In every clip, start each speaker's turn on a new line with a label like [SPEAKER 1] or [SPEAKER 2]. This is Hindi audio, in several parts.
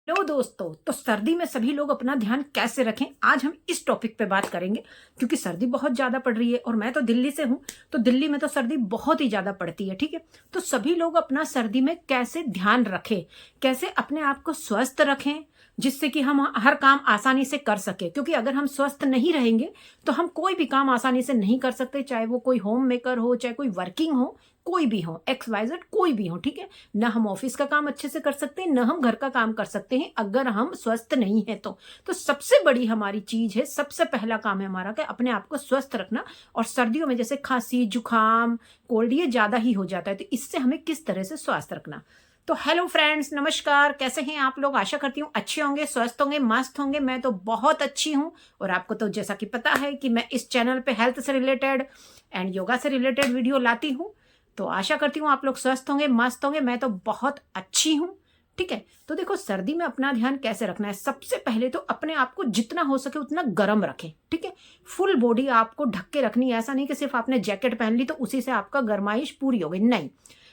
[SPEAKER 1] हेलो दोस्तों। तो सर्दी में सभी लोग अपना ध्यान कैसे रखें, आज हम इस टॉपिक पे बात करेंगे। क्योंकि सर्दी बहुत ज़्यादा पड़ रही है और मैं तो दिल्ली से हूँ, तो दिल्ली में तो सर्दी बहुत ही ज़्यादा पड़ती है। ठीक है, तो सभी लोग अपना सर्दी में कैसे ध्यान रखें, कैसे अपने आप को स्वस्थ रखें, जिससे कि हम हर काम आसानी से कर सके। क्योंकि अगर हम स्वस्थ नहीं रहेंगे तो हम कोई भी काम आसानी से नहीं कर सकते, चाहे वो कोई होम मेकर हो, चाहे कोई वर्किंग हो, कोई भी हो, XYZ कोई भी हो। ठीक है, ना हम ऑफिस का काम अच्छे से कर सकते हैं, ना हम घर का काम कर सकते हैं अगर हम स्वस्थ नहीं है तो सबसे बड़ी हमारी चीज है, सबसे पहला काम है हमारा कि अपने आप को स्वस्थ रखना। और सर्दियों में जैसे खांसी जुकाम कोल्ड ये ज्यादा ही हो जाता है, तो इससे हमें किस तरह से स्वास्थ्य रखना। तो हेलो फ्रेंड्स, नमस्कार। कैसे हैं आप लोग? आशा करती हूँ अच्छे होंगे, स्वस्थ होंगे, मस्त होंगे। मैं तो बहुत अच्छी हूँ। और आपको तो जैसा कि पता है कि मैं इस चैनल पे हेल्थ से रिलेटेड एंड योगा से रिलेटेड वीडियो लाती हूँ। तो आशा करती हूँ आप लोग स्वस्थ होंगे, मस्त होंगे। मैं तो बहुत अच्छी हूँ। ठीक है, तो देखो सर्दी में अपना ध्यान कैसे रखना है। सबसे पहले तो अपने आप को जितना हो सके उतना गर्म रखें। ठीक है, फुल बॉडी आपको ढक के रखनी है। ऐसा नहीं कि सिर्फ आपने जैकेट पहन ली तो उसी से आपका गर्माइश पूरी हो गई, नहीं।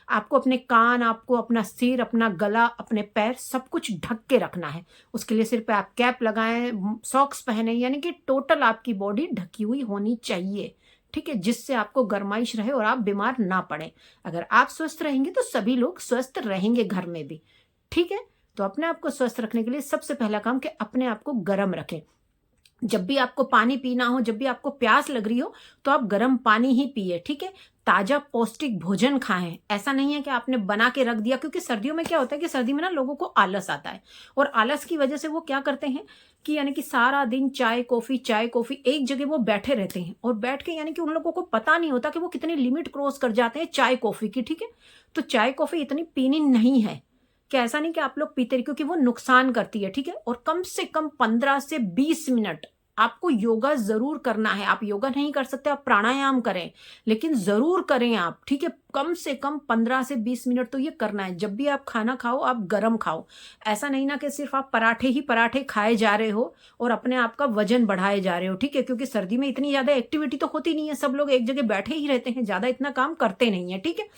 [SPEAKER 1] आपको अपने कान, आपको अपना सिर, अपना गला, अपने पैर सब कुछ ढक के रखना है। उसके लिए सिर पे आप कैप लगाएं, सॉक्स पहने, यानी कि टोटल आपकी बॉडी ढकी हुई होनी चाहिए। ठीक है, जिससे आपको गर्माइश रहे और आप बीमार ना पड़े। अगर आप स्वस्थ रहेंगे तो सभी लोग स्वस्थ रहेंगे घर में भी। ठीक है, तो अपने आप को स्वस्थ रखने के लिए सबसे पहला काम कि अपने आप को गर्म रखें। जब भी आपको पानी पीना हो, जब भी आपको प्यास लग रही हो, तो आप गर्म पानी ही पिए। ठीक है, ताजा पौष्टिक भोजन खाएं। ऐसा नहीं है कि आपने बना के रख दिया, क्योंकि सर्दियों में क्या होता है कि सर्दी में ना लोगों को आलस आता है। और आलस की वजह से वो क्या करते हैं कि यानी कि सारा दिन चाय कॉफी एक जगह वो बैठे रहते हैं। और बैठ के यानी कि उन लोगों को पता नहीं होता कि वो कितनी लिमिट क्रॉस कर जाते हैं चाय कॉफी की। ठीक है, तो चाय कॉफी इतनी पीनी नहीं है कि ऐसा नहीं कि आप लोग पीते रहिए, क्योंकि वो नुकसान करती है। ठीक है, और कम से कम 15 से 20 मिनट आपको योगा जरूर करना है। आप योगा नहीं कर सकते, आप प्राणायाम करें, लेकिन जरूर करें आप। ठीक है, कम से कम 15 से 20 मिनट तो ये करना है। जब भी आप खाना खाओ आप गरम खाओ। ऐसा नहीं ना कि सिर्फ आप पराठे ही पराठे खाए जा रहे हो और अपने आप का वजन बढ़ाए जा रहे हो। ठीक है, क्योंकि सर्दी में इतनी ज्यादा एक्टिविटी तो होती नहीं है, सब लोग एक जगह बैठे ही रहते हैं, ज्यादा इतना काम करते नहीं है। ठीक है,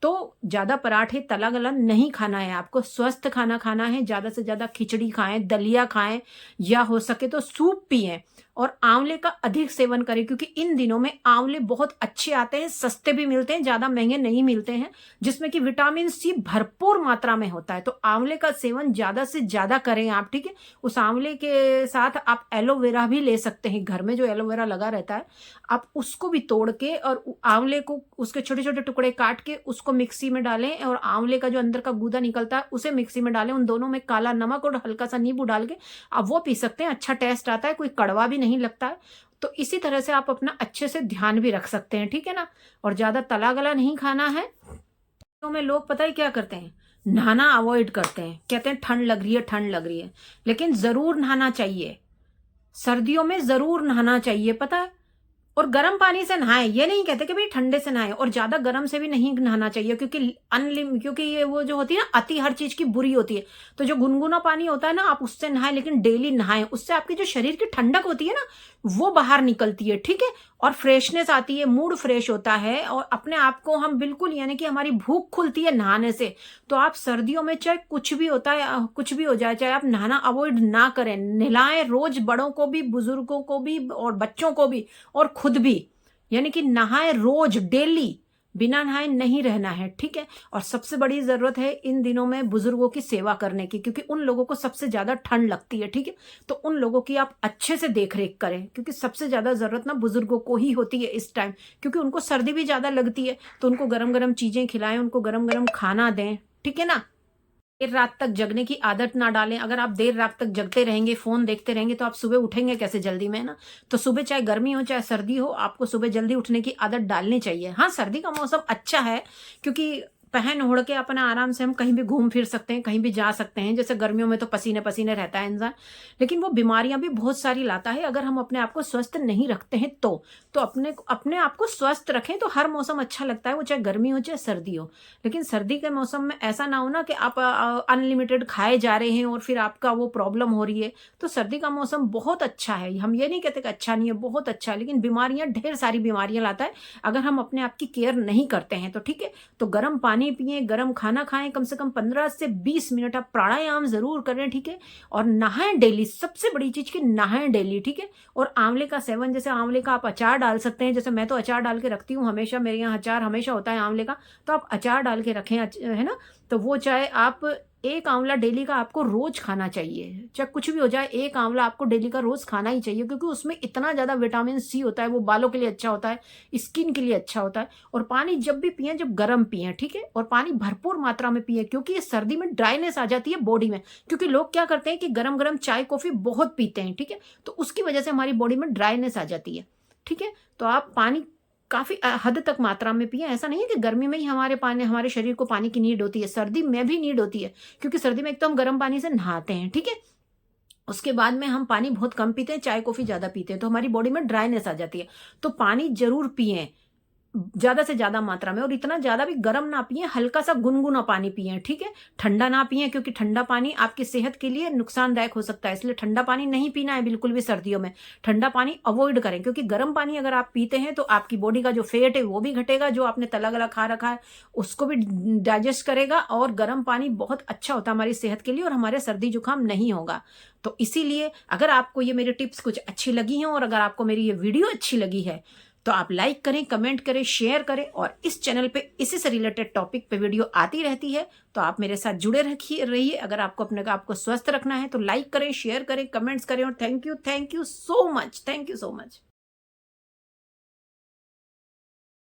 [SPEAKER 1] तो ज्यादा पराठे तला गला नहीं खाना है, आपको स्वस्थ खाना खाना है। ज्यादा से ज्यादा खिचड़ी खाएं, दलिया खाएं, या हो सके तो सूप पिएं। और आंवले का अधिक सेवन करें, क्योंकि इन दिनों में आंवले बहुत अच्छे आते हैं, सस्ते भी मिलते हैं, ज्यादा महंगे नहीं मिलते हैं, जिसमें कि विटामिन सी भरपूर मात्रा में होता है। तो आंवले का सेवन ज्यादा से ज्यादा करें आप। ठीक है, उस आंवले के साथ आप एलोवेरा भी ले सकते हैं। घर में जो एलोवेरा लगा रहता है आप उसको भी तोड़ के और आंवले को उसके छोटे छोटे टुकड़े काट के उसको मिक्सी में डालें, और आंवले का जो अंदर का गूदा निकलता है उसे मिक्सी में डालें। उन दोनों में काला नमक और हल्का सा नींबू डाल के आप वो पी सकते हैं। अच्छा टेस्ट आता है, कोई कड़वा भी नहीं लगता है। तो इसी तरह से आप अपना अच्छे से ध्यान भी रख सकते हैं। ठीक है ना, और ज्यादा तला गला नहीं खाना है। तो में लोग पता है क्या करते हैं, नहाना अवॉइड करते हैं, कहते हैं ठंड लग रही है, ठंड लग रही है। लेकिन जरूर नहाना चाहिए, सर्दियों में जरूर नहाना चाहिए, पता है। और गर्म पानी से नहाएं, ये नहीं कहते कि भाई ठंडे से नहाएं, और ज्यादा गर्म से भी नहीं नहाना चाहिए, क्योंकि ये वो जो होती है ना, अति हर चीज की बुरी होती है। तो जो गुनगुना पानी होता है ना, आप उससे नहाएं, लेकिन डेली नहाएं। उससे आपकी जो शरीर की ठंडक होती है ना, वो बाहर निकलती है। ठीक है, और फ्रेशनेस आती है, मूड फ्रेश होता है, और अपने आप को हम बिल्कुल यानी कि हमारी भूख खुलती है नहाने से। तो आप सर्दियों में चाहे कुछ भी होता है, कुछ भी हो जाए, चाहे आप नहाना अवॉइड ना करें, नहलाएं रोज, बड़ों को भी, बुजुर्गों को भी, और बच्चों को भी, और खुद भी। यानी कि नहाए रोज, डेली, बिना नहाए नहीं रहना है। ठीक है, और सबसे बड़ी जरूरत है इन दिनों में बुजुर्गों की सेवा करने की, क्योंकि उन लोगों को सबसे ज्यादा ठंड लगती है। ठीक है, तो उन लोगों की आप अच्छे से देख रेख करें, क्योंकि सबसे ज्यादा जरूरत ना बुजुर्गों को ही होती है इस टाइम, क्योंकि उनको सर्दी भी ज्यादा लगती है। तो उनको गरम गरम चीजें खिलाएं, उनको गरम गरम खाना दें। ठीक है ना, देर रात तक जगने की आदत ना डालें। अगर आप देर रात तक जगते रहेंगे, फोन देखते रहेंगे, तो आप सुबह उठेंगे कैसे जल्दी में, है ना। तो सुबह चाहे गर्मी हो चाहे सर्दी हो, आपको सुबह जल्दी उठने की आदत डालनी चाहिए। हाँ, सर्दी का मौसम अच्छा है, क्योंकि पहन ओढ़ के अपना आराम से हम कहीं भी घूम फिर सकते हैं, कहीं भी जा सकते हैं। जैसे गर्मियों में तो पसीने पसीने रहता है इंसान, लेकिन वो बीमारियां भी बहुत सारी लाता है अगर हम अपने आप को स्वस्थ नहीं रखते हैं तो अपने आप को स्वस्थ रखें तो हर मौसम अच्छा लगता है, वो चाहे गर्मी हो चाहे सर्दी हो। लेकिन सर्दी के मौसम में ऐसा ना हो ना कि आप अनलिमिटेड खाए जा रहे हैं और फिर आपका वो प्रॉब्लम हो रही है। तो सर्दी का मौसम बहुत अच्छा है, हम ये नहीं कहते कि अच्छा नहीं है, बहुत अच्छा है, लेकिन बीमारियां, ढेर सारी बीमारियां लाता है अगर हम अपने आप की केयर नहीं करते हैं। तो ठीक है, तो गर्म पानी पानी पिए, गर्म खाना खाएं, कम से कम 15 से 20 मिनट आप प्राणायाम जरूर करें, ठीक है। और नहाएं डेली, सबसे बड़ी चीज कि नहाएं डेली, ठीक है। और आंवले का सेवन, जैसे आंवले का आप अचार डाल सकते हैं, जैसे मैं तो अचार डाल के रखती हूँ हमेशा, मेरे यहाँ अचार हमेशा होता है आंवले का, तो आप अचार डाल के रखें, है ना। तो वो चाहे आप एक आंवला डेली का आपको रोज खाना चाहिए, चाहे कुछ भी हो जाए, एक आंवला आपको डेली का रोज खाना ही चाहिए, क्योंकि उसमें इतना ज्यादा विटामिन सी होता है, वो बालों के लिए अच्छा होता है, स्किन के लिए अच्छा होता है। और पानी जब भी पिए, जब गर्म पिए, ठीक है। और पानी भरपूर मात्रा में पिए, क्योंकि ये सर्दी में ड्राइनेस आ जाती है बॉडी में, क्योंकि लोग क्या करते हैं कि गरम गरम चाय कॉफी बहुत पीते हैं, ठीक है। तो उसकी वजह से हमारी बॉडी में ड्राइनेस आ जाती है, ठीक है। तो आप पानी काफी हद तक मात्रा में पिए। ऐसा नहीं है कि गर्मी में ही हमारे शरीर को पानी की नीड होती है, सर्दी में भी नीड होती है, क्योंकि सर्दी में एक तो हम गर्म पानी से नहाते हैं, ठीक है। उसके बाद में हम पानी बहुत कम पीते हैं, चाय कॉफी ज्यादा पीते हैं, तो हमारी बॉडी में ड्राइनेस आ जाती है। तो पानी जरूर पिए ज्यादा से ज्यादा मात्रा में, और इतना ज्यादा भी गर्म ना पिए, हल्का सा गुनगुना पानी पिए, ठीक है। ठंडा ना पिए, क्योंकि ठंडा पानी आपकी सेहत के लिए नुकसानदायक हो सकता है, इसलिए ठंडा पानी नहीं पीना है बिल्कुल भी सर्दियों में। ठंडा पानी अवॉइड करें, क्योंकि गर्म पानी अगर आप पीते हैं तो आपकी बॉडी का जो फैट है वो भी घटेगा, जो आपने तला गला खा रखा है उसको भी डाइजेस्ट करेगा। और गर्म पानी बहुत अच्छा होता है हमारी सेहत के लिए, और हमारे सर्दी जुकाम नहीं होगा। तो इसीलिए अगर आपको ये मेरी टिप्स कुछ अच्छी लगी हैं, और अगर आपको मेरी ये वीडियो अच्छी लगी है, तो आप लाइक करें, कमेंट करें, शेयर करें। और इस चैनल पे इसी से रिलेटेड टॉपिक पे वीडियो आती रहती है, तो आप मेरे साथ जुड़े रहिए। अगर आपको अपने आप को स्वस्थ रखना है तो लाइक करें, शेयर करें, कमेंट्स करें। और thank you so much, thank you so much.